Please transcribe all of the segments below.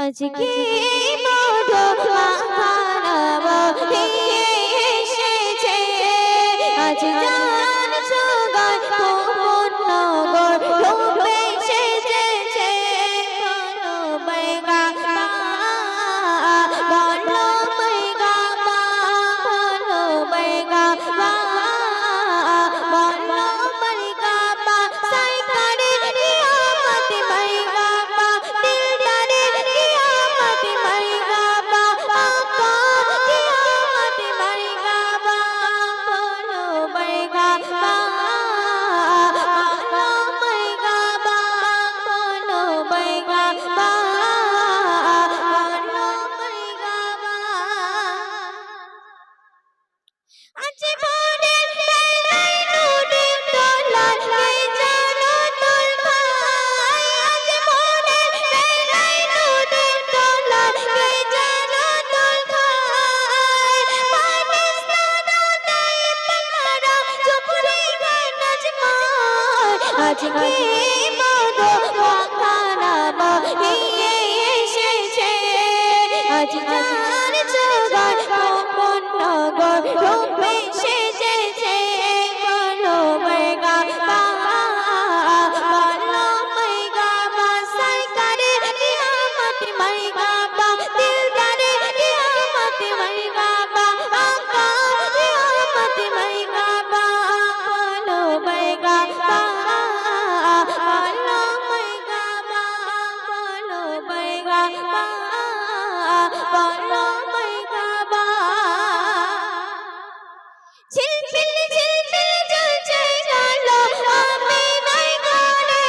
আজকে মধু মাখানাব এসেছে আজ জান জগায় পূর্ণগর রূপে সেজেছে বলো বাইগা বলো বাইগা বলো বাইগা বলো বাইগা সাই করে কিয়ামত বাইগা দিলদারে কিয়ামত বাইগা আপা কিয়ামত বাইগা বলো বাইগা বলো বাইগা বলো বাইগা বলো বাইগা আজ মোদের বেলায় নূরের দোলায় কে যেন তোর ভাই আজ মোদের বেলায় নূরের দোলায় কে যেন তোর ভাই মানুষ নানা নেই পাকারা চুপড়ি গায় নাজমায় আজকে মধু মাখানাব এসেছে আজ জান জগায় পূর্ণগর রূপে সেজেছে বলো বাইগা বলো বাইগা সাই করে কিয়ামত বাইগা দিলদারে কিয়ামত বাইগা আপা কিয়ামত বাইগা বলো বাইগা বলো বাইগা বলো বাইগা বলো বাইগা ঝিলমিল ঝিলমিল জ্বলছে আলো আমিনার ঘরে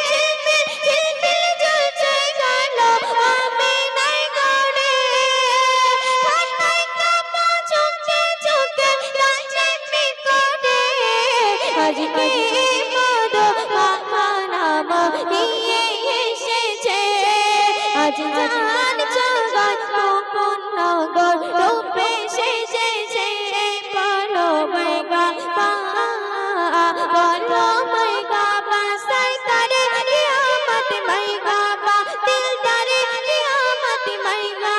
ঝিলমিল ঝিলমিল জ্বলছে আলো আমিনার ঘরে ঠান্ডায় কাঁপা ঝুঁকে ঝুঁকে কাছে করে আজকে মধু মাখানাব এসেছে আজ জান জগায় পূর্ণগর রূপে সেজেছে বলো বাইগা বলো বাইগা সাই করে কিয়ামত বাইগা দিলদারে কিয়ামত বাইগা